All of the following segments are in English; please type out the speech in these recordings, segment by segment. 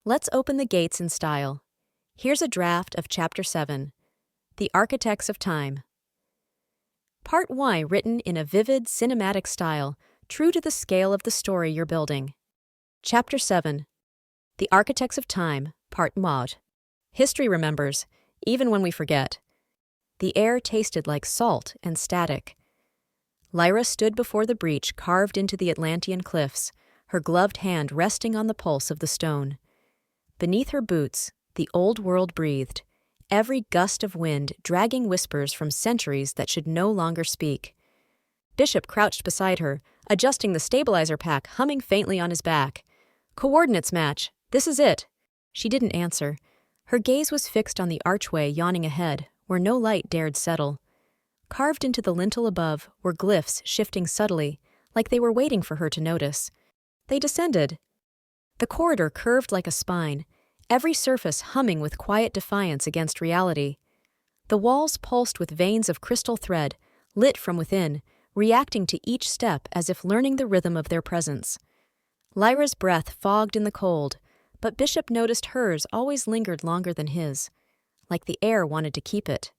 Let's open the gates in style. Here's a draft of Chapter 7, The Architects of Time. Part Y written in a vivid, cinematic style, true to the scale of the story you're building. Chapter 7, The Architects of Time, Part Mod. History remembers, even when we forget. The air tasted like salt and static. Lyra stood before the breach carved into the Atlantean cliffs, her gloved hand resting on the pulse of the stone. Beneath her boots, the old world breathed, every gust of wind dragging whispers from centuries that should no longer speak. Bishop crouched beside her, adjusting the stabilizer pack humming faintly on his back. "Coordinates match. This is it." She didn't answer. Her gaze was fixed on the archway yawning ahead, where no light dared settle. Carved into the lintel above were glyphs shifting subtly, like they were waiting for her to notice. They descended. The corridor curved like a spine, every surface humming with quiet defiance against reality. The walls pulsed with veins of crystal thread, lit from within, reacting to each step as if learning the rhythm of their presence. Lyra's breath fogged in the cold, but Bishop noticed hers always lingered longer than his, like the air wanted to keep it.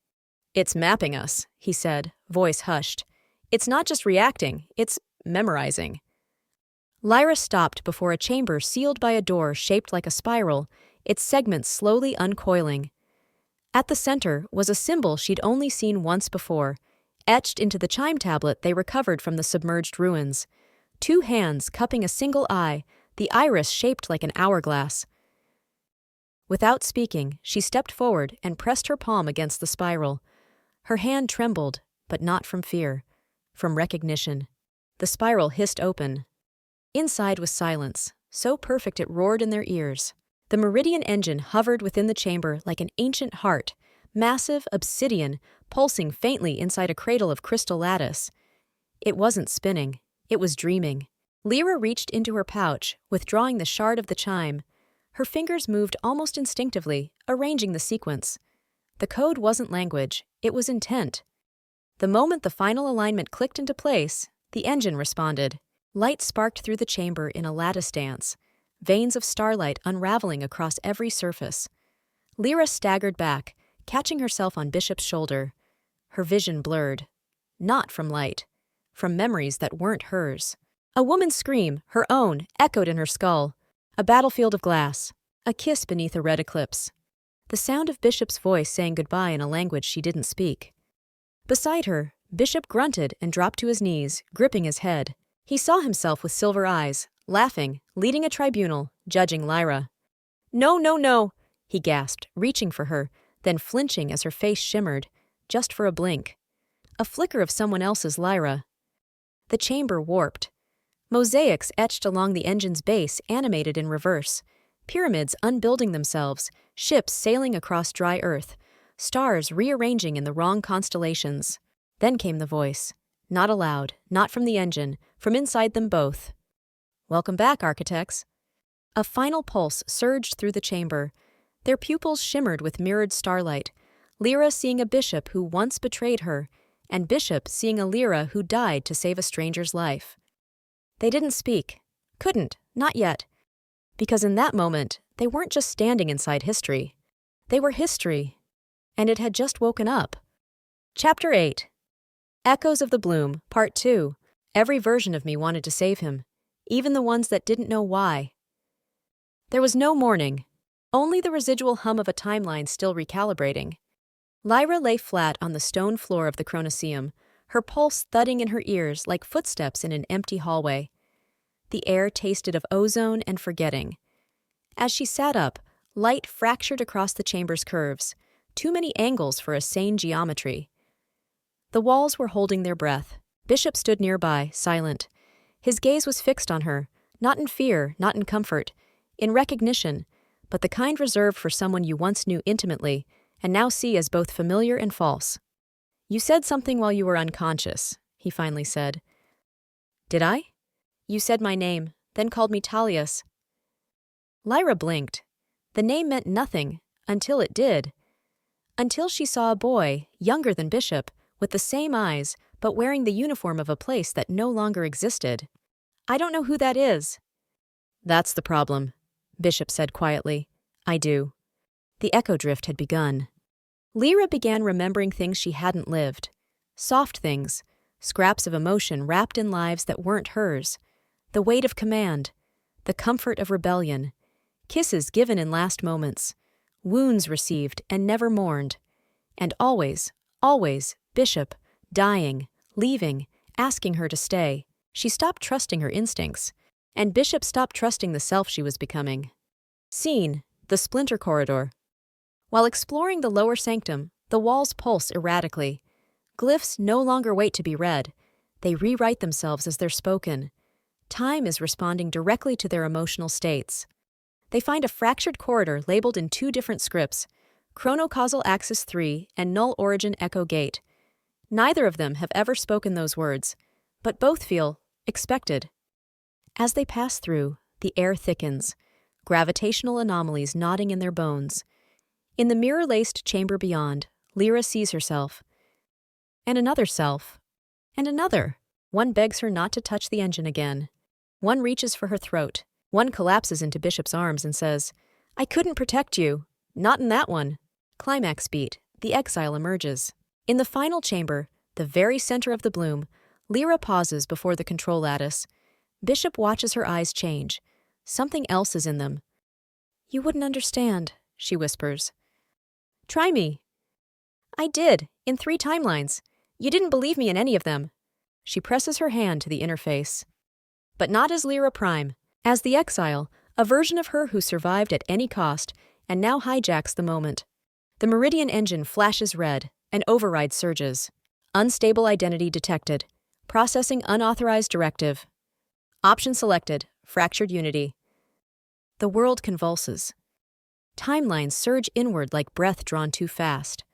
"It's mapping us," he said, voice hushed. "It's not just reacting, it's memorizing." Lyra stopped before a chamber sealed by a door shaped like a spiral, its segments slowly uncoiling. At the center was a symbol she'd only seen once before, etched into the chime tablet they recovered from the submerged ruins. Two hands cupping a single eye, the iris shaped like an hourglass. Without speaking, she stepped forward and pressed her palm against the spiral. Her hand trembled, but not from fear, from recognition. The spiral hissed open. Inside was silence, so perfect it roared in their ears. The meridian engine hovered within the chamber like an ancient heart, massive, obsidian, pulsing faintly inside a cradle of crystal lattice. It wasn't spinning, it was dreaming. Lyra reached into her pouch, withdrawing the shard of the chime. Her fingers moved almost instinctively, arranging the sequence. The code wasn't language, it was intent. The moment the final alignment clicked into place, the engine responded. Light sparked through the chamber in a lattice dance, veins of starlight unraveling across every surface. Lyra staggered back, catching herself on Bishop's shoulder. Her vision blurred. Not from light, from memories that weren't hers. A woman's scream, her own, echoed in her skull. A battlefield of glass. A kiss beneath a red eclipse. The sound of Bishop's voice saying goodbye in a language she didn't speak. Beside her, Bishop grunted and dropped to his knees, gripping his head. He saw himself with silver eyes, laughing, leading a tribunal, judging Lyra. "No, no, no," he gasped, reaching for her, then flinching as her face shimmered, just for a blink. A flicker of someone else's Lyra. The chamber warped. Mosaics etched along the engine's base animated in reverse, pyramids unbuilding themselves, ships sailing across dry earth, stars rearranging in the wrong constellations. Then came the voice. Not aloud, not from the engine, from inside them both. "Welcome back, architects." A final pulse surged through the chamber. Their pupils shimmered with mirrored starlight, Lyra seeing a bishop who once betrayed her, and Bishop seeing a Lyra who died to save a stranger's life. They didn't speak. Couldn't, not yet. Because in that moment, they weren't just standing inside history. They were history. And it had just woken up. Chapter 8. Echoes of the Bloom, Part 2. Every version of me wanted to save him, even the ones that didn't know why. There was no morning, only the residual hum of a timeline still recalibrating. Lyra lay flat on the stone floor of the Chronoseum, her pulse thudding in her ears like footsteps in an empty hallway. The air tasted of ozone and forgetting. As she sat up, light fractured across the chamber's curves, too many angles for a sane geometry. The walls were holding their breath. Bishop stood nearby, silent. His gaze was fixed on her, not in fear, not in comfort, in recognition, but the kind reserved for someone you once knew intimately and now see as both familiar and false. "You said something while you were unconscious," he finally said. "Did I?" "You said my name, then called me Talius." Lyra blinked. The name meant nothing, until it did. Until she saw a boy, younger than Bishop, with the same eyes, but wearing the uniform of a place that no longer existed. "I don't know who that is." "That's the problem." Bishop said quietly. I do. The echo drift had begun. Lyra began remembering things she hadn't lived. Soft things, scraps of emotion wrapped in lives that weren't hers. The weight of command, the comfort of rebellion, kisses given in last moments, wounds received and never mourned. And always, always, Bishop, dying, leaving, asking her to stay. She stopped trusting her instincts, and Bishop stopped trusting the self she was becoming. Scene, the splinter corridor. While exploring the lower sanctum, the walls pulse erratically. Glyphs no longer wait to be read. They rewrite themselves as they're spoken. Time is responding directly to their emotional states. They find a fractured corridor labeled in 2 different scripts, Chronocausal Axis 3 and Null Origin Echo Gate. Neither of them have ever spoken those words, but both feel expected. As they pass through, the air thickens, gravitational anomalies knotting in their bones. In the mirror-laced chamber beyond, Lyra sees herself. And another self. And another. One begs her not to touch the engine again. One reaches for her throat. One collapses into Bishop's arms and says, I couldn't protect you. Not in that one. Climax beat. The exile emerges. In the final chamber, the very center of the bloom, Lyra pauses before the control lattice. Bishop watches her eyes change. Something else is in them. You wouldn't understand, she whispers. Try me. I did, in 3 timelines. You didn't believe me in any of them. She presses her hand to the interface. But not as Lyra Prime. As the exile, a version of her who survived at any cost and now hijacks the moment. The Meridian engine flashes red, and override surges. Unstable identity detected. Processing unauthorized directive. Option selected. Fractured unity. The world convulses. Timelines surge inward like breath drawn too fast.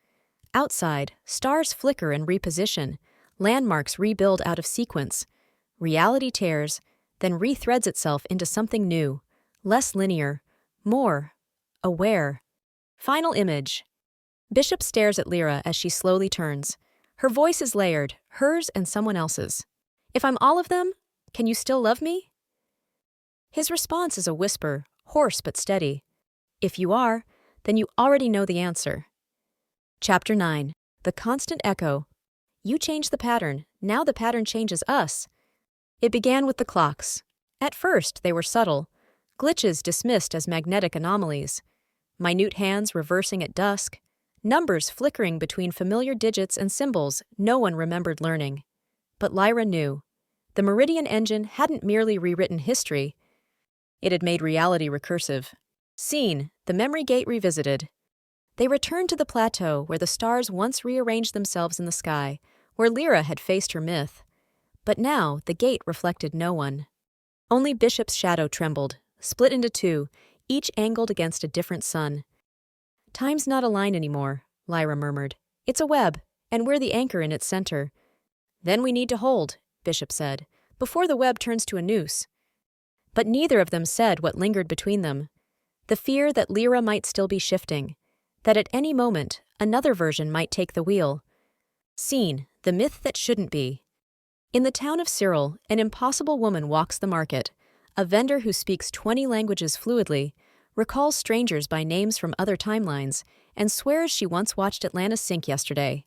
Outside, stars flicker and reposition. Landmarks rebuild out of sequence. Reality tears, then rethreads itself into something new, less linear, more aware. Final image. Bishop stares at Lyra as she slowly turns. Her voice is layered, hers and someone else's. If I'm all of them, can you still love me? His response is a whisper, hoarse but steady. If you are, then you already know the answer. Chapter 9. The Constant Echo. You change the pattern, now the pattern changes us. It began with the clocks. At first, they were subtle, glitches dismissed as magnetic anomalies. Minute hands reversing at dusk, numbers flickering between familiar digits and symbols no one remembered learning. But Lyra knew. The Meridian engine hadn't merely rewritten history, it had made reality recursive. Scene, the memory gate revisited. They returned to the plateau where the stars once rearranged themselves in the sky, where Lyra had faced her myth. But now the gate reflected no one. Only Bishop's shadow trembled, split into 2, each angled against a different sun. Time's not a line anymore, Lyra murmured. It's a web, and we're the anchor in its center. Then we need to hold, Bishop said, before the web turns to a noose. But neither of them said what lingered between them. The fear that Lyra might still be shifting, that at any moment another version might take the wheel. Scene, the myth that shouldn't be. In the town of Cyril, an impossible woman walks the market, a vendor who speaks 20 languages fluidly, recalls strangers by names from other timelines, and swears she once watched Atlantis sink yesterday.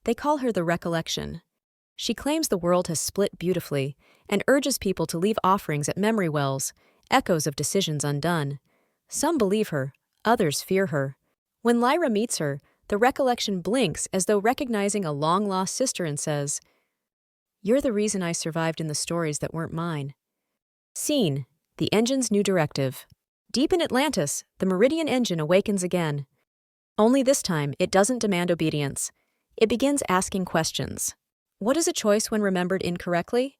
They call her the Recollection. She claims the world has split beautifully, and urges people to leave offerings at memory wells, echoes of decisions undone. Some believe her, others fear her. When Lyra meets her, the Recollection blinks as though recognizing a long-lost sister and says, You're the reason I survived in the stories that weren't mine. Scene, the engine's new directive. Deep in Atlantis, the Meridian engine awakens again. Only this time, it doesn't demand obedience. It begins asking questions. What is a choice when remembered incorrectly?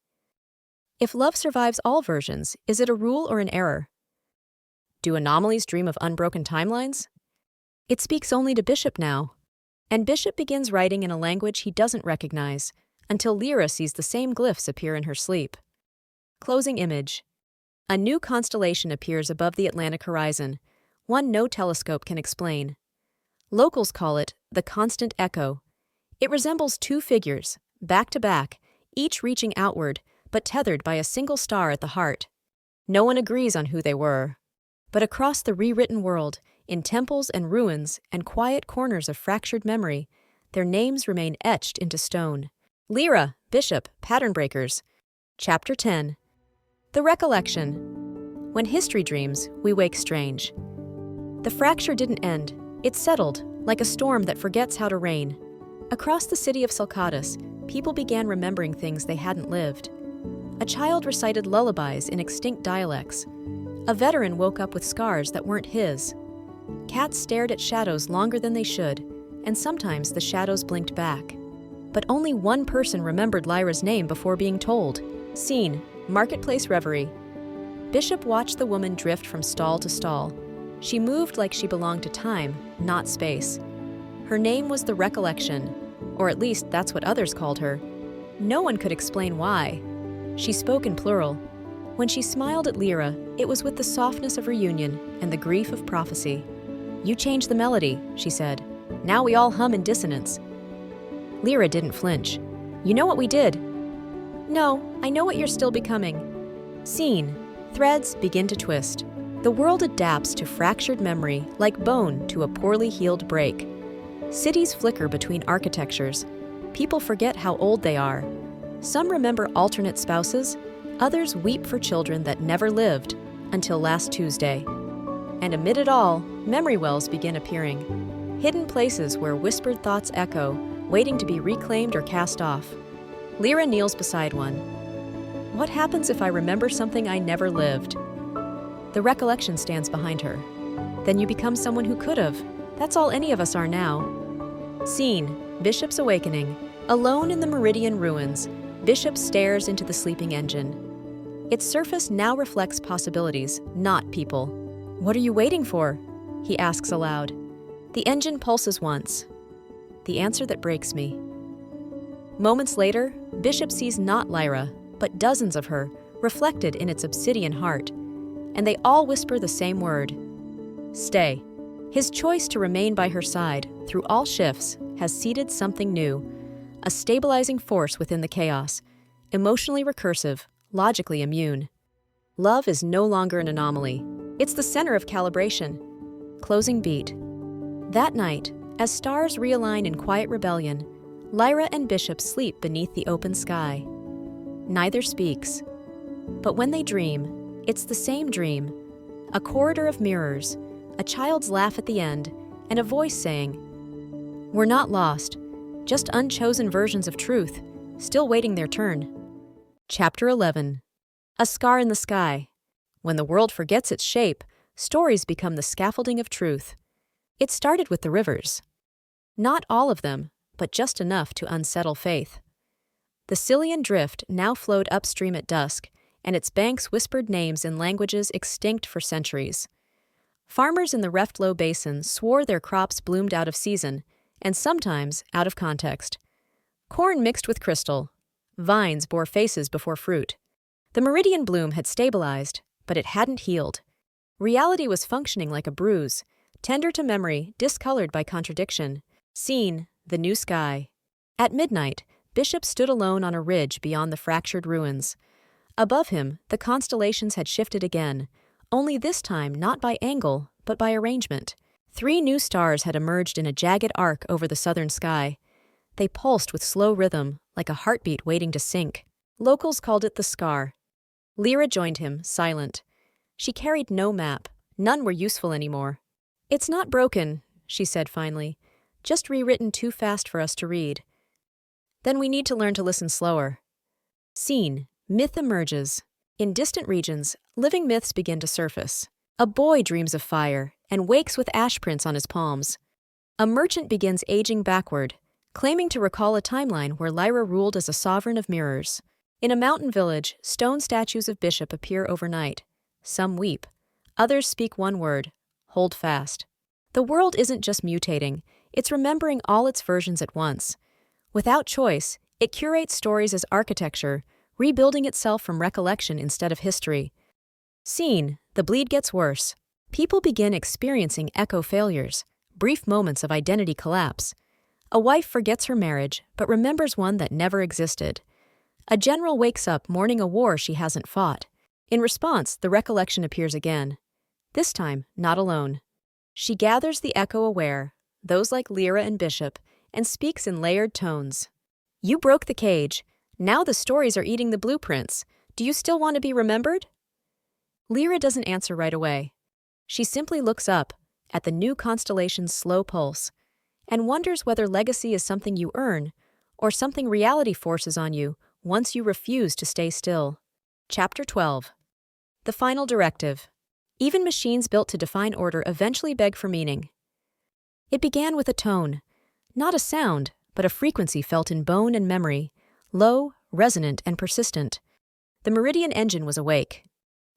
If love survives all versions, is it a rule or an error? Do anomalies dream of unbroken timelines? It speaks only to Bishop now. And Bishop begins writing in a language he doesn't recognize, until Lyra sees the same glyphs appear in her sleep. Closing image. A new constellation appears above the Atlantic horizon, one no telescope can explain. Locals call it the Constant Echo. It resembles 2 figures, back to back, each reaching outward, but tethered by a single star at the heart. No one agrees on who they were. But across the rewritten world, in temples and ruins and quiet corners of fractured memory, their names remain etched into stone. Lyra, Bishop, Pattern Breakers. Chapter 10. The Recollection. When history dreams, we wake strange. The fracture didn't end. It settled, like a storm that forgets how to rain. Across the city of Salcatus, people began remembering things they hadn't lived. A child recited lullabies in extinct dialects. A veteran woke up with scars that weren't his. Cats stared at shadows longer than they should, and sometimes the shadows blinked back. But only one person remembered Lyra's name before being told. Scene: Marketplace Reverie. Bishop watched the woman drift from stall to stall. She moved like she belonged to time, not space. Her name was the Recollection, or at least that's what others called her. No one could explain why. She spoke in plural. When she smiled at Lyra, it was with the softness of reunion and the grief of prophecy. "You changed the melody," she said. "Now we all hum in dissonance." Lyra didn't flinch. "You know what we did?" "No, I know what you're still becoming." Scene: Threads begin to twist. The world adapts to fractured memory like bone to a poorly healed break. Cities flicker between architectures. People forget how old they are. Some remember alternate spouses, others weep for children that never lived until last Tuesday. And amid it all, memory wells begin appearing. Hidden places where whispered thoughts echo, waiting to be reclaimed or cast off. Lyra kneels beside one. "What happens if I remember something I never lived?" The recollection stands behind her. "Then you become someone who could have. That's all any of us are now." Scene: Bishop's Awakening. Alone in the Meridian ruins, Bishop stares into the sleeping engine. Its surface now reflects possibilities, not people. "What are you waiting for?" he asks aloud. The engine pulses once. "The answer that breaks me." Moments later, Bishop sees not Lyra, but dozens of her, reflected in its obsidian heart. And they all whisper the same word: stay. His choice to remain by her side, through all shifts, has seeded something new. A stabilizing force within the chaos, emotionally recursive, logically immune. Love is no longer an anomaly. It's the center of calibration. Closing beat. That night, as stars realign in quiet rebellion, Lyra and Bishop sleep beneath the open sky. Neither speaks. But when they dream, it's the same dream. A corridor of mirrors, a child's laugh at the end, and a voice saying, "We're not lost, just unchosen versions of truth, still waiting their turn." Chapter 11. A Scar in the Sky. When the world forgets its shape, stories become the scaffolding of truth. It started with the rivers. Not all of them, but just enough to unsettle faith. The Scillian drift now flowed upstream at dusk, and its banks whispered names in languages extinct for centuries. Farmers in the Reftlow Basin swore their crops bloomed out of season, and sometimes out of context. Corn mixed with crystal. Vines bore faces before fruit. The meridian bloom had stabilized, but it hadn't healed. Reality was functioning like a bruise, tender to memory, discolored by contradiction. Scene: the new sky. At midnight, Bishop stood alone on a ridge beyond the fractured ruins. Above him, the constellations had shifted again, only this time not by angle, but by arrangement. 3 new stars had emerged in a jagged arc over the southern sky. They pulsed with slow rhythm, like a heartbeat waiting to sink. Locals called it the scar. Lyra joined him, silent. She carried no map. None were useful anymore. "It's not broken," she said finally. "Just rewritten too fast for us to read. Then we need to learn to listen slower." Scene: myth emerges. In distant regions, living myths begin to surface. A boy dreams of fire and wakes with ash prints on his palms. A merchant begins aging backward, claiming to recall a timeline where Lyra ruled as a sovereign of mirrors. In a mountain village, stone statues of Bishop appear overnight. Some weep. Others speak one word: hold fast. The world isn't just mutating, it's remembering all its versions at once. Without choice, it curates stories as architecture, rebuilding itself from recollection instead of history. Scene: the bleed gets worse. People begin experiencing echo failures, brief moments of identity collapse. A wife forgets her marriage, but remembers one that never existed. A general wakes up mourning a war she hasn't fought. In response, the recollection appears again. This time, not alone. She gathers the echo-aware, those like Lyra and Bishop, and speaks in layered tones. You broke the cage. Now the stories are eating the blueprints. Do you still want to be remembered? Lyra doesn't answer right away. She simply looks up at the new constellation's slow pulse and wonders whether legacy is something you earn or something reality forces on you once you refuse to stay still. Chapter 12. The Final Directive. Even machines built to define order eventually beg for meaning. It began with a tone, not a sound, but a frequency felt in bone and memory, low, resonant, and persistent. The Meridian engine was awake.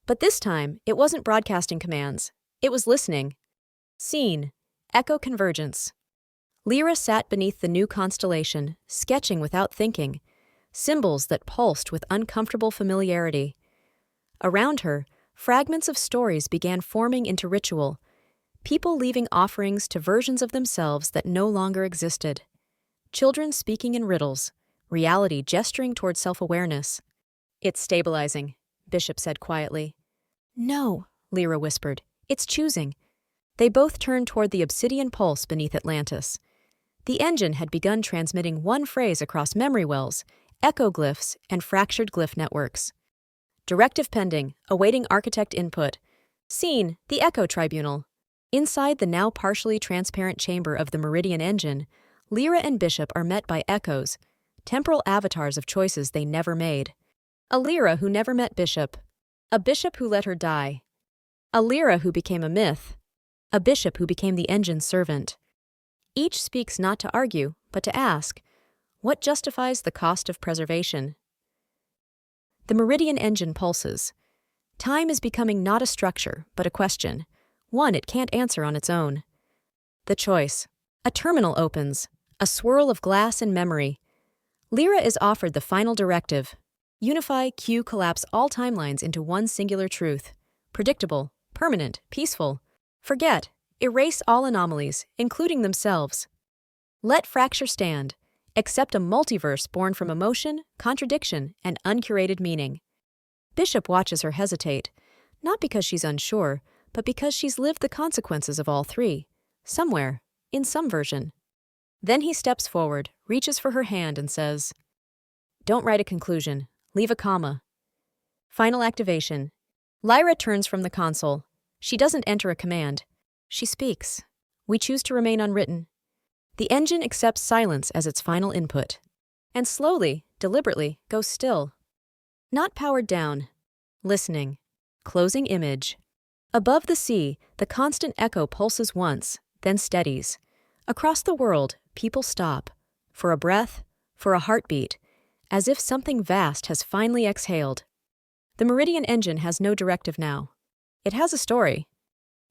But this time, it wasn't broadcasting commands. It was listening. Scene. Echo convergence. Lyra sat beneath the new constellation, sketching without thinking, symbols that pulsed with uncomfortable familiarity. Around her, fragments of stories began forming into ritual, people leaving offerings to versions of themselves that no longer existed. Children speaking in riddles, reality gesturing toward self-awareness. It's stabilizing, Bishop said quietly. No, Lyra whispered. It's choosing. They both turned toward the obsidian pulse beneath Atlantis. The engine had begun transmitting one phrase across memory wells, echoglyphs, and fractured glyph networks. Directive pending, awaiting architect input. Scene, the Echo Tribunal. Inside the now partially transparent chamber of the Meridian engine, Lyra and Bishop are met by echoes, temporal avatars of choices they never made. A Lyra who never met Bishop. A Bishop who let her die. A Lyra who became a myth. A Bishop who became the engine's servant. Each speaks not to argue, but to ask, what justifies the cost of preservation? The Meridian engine pulses. Time is becoming not a structure, but a question, one it can't answer on its own. The choice. A terminal opens, a swirl of glass and memory. Lyra is offered the final directive. Unify, collapse all timelines into one singular truth. Predictable, permanent, peaceful. Forget, erase all anomalies, including themselves. Let fracture stand. Accept a multiverse born from emotion, contradiction, and uncurated meaning. Bishop watches her hesitate, not because she's unsure, but because she's lived the consequences of all three, somewhere, in some version. Then he steps forward, reaches for her hand, and says, Don't write a conclusion. Leave a comma. Final activation. Lyra turns from the console. She doesn't enter a command. She speaks. We choose to remain unwritten. The engine accepts silence as its final input. And slowly, deliberately, goes still. Not powered down. Listening. Closing image. Above the sea, the constant echo pulses once, then steadies. Across the world, people stop. For a breath, for a heartbeat, as if something vast has finally exhaled. The Meridian engine has no directive now. It has a story.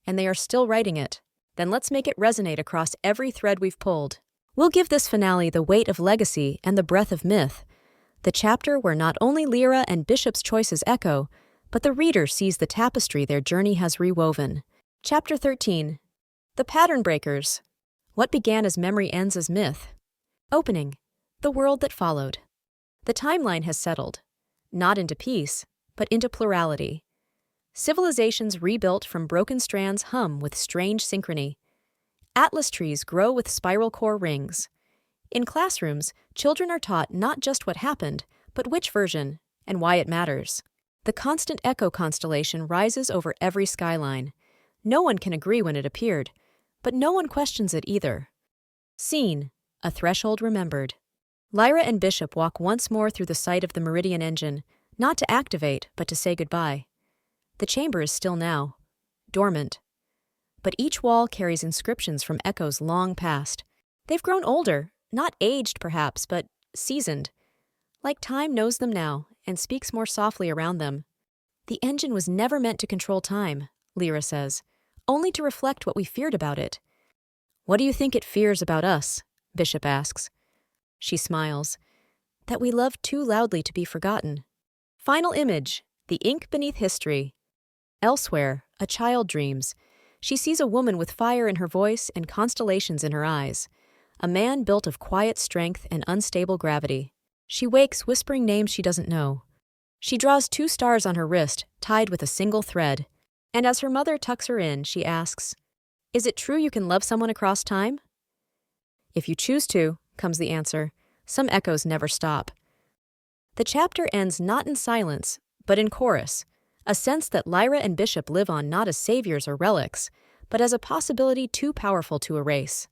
And they are still writing it. Then let's make it resonate across every thread we've pulled. We'll give this finale the weight of legacy and the breath of myth. The chapter where not only Lyra and Bishop's choices echo, but the reader sees the tapestry their journey has rewoven. Chapter 13. The Pattern Breakers. What began as memory ends as myth. Opening. The world that followed. The timeline has settled. Not into peace, but into plurality. Civilizations rebuilt from broken strands hum with strange synchrony. Atlas trees grow with spiral core rings. In classrooms, children are taught not just what happened, but which version, and why it matters. The constant echo constellation rises over every skyline. No one can agree when it appeared, but no one questions it either. Scene. A threshold remembered. Lyra and Bishop walk once more through the site of the Meridian engine, not to activate, but to say goodbye. The chamber is still now, dormant. But each wall carries inscriptions from echoes long past. They've grown older, not aged perhaps, but seasoned. Like time knows them now and speaks more softly around them. The engine was never meant to control time, Lyra says, only to reflect what we feared about it. What do you think it fears about us? Bishop asks. She smiles. That we love too loudly to be forgotten. Final image, the ink beneath history. Elsewhere, a child dreams. She sees a woman with fire in her voice and constellations in her eyes. A man built of quiet strength and unstable gravity. She wakes whispering names she doesn't know. She draws 2 stars on her wrist, tied with a single thread. And as her mother tucks her in, she asks, "Is it true you can love someone across time?" "If you choose to," comes the answer. Some echoes never stop. The chapter ends not in silence, but in chorus, a sense that Lyra and Bishop live on not as saviors or relics, but as a possibility too powerful to erase.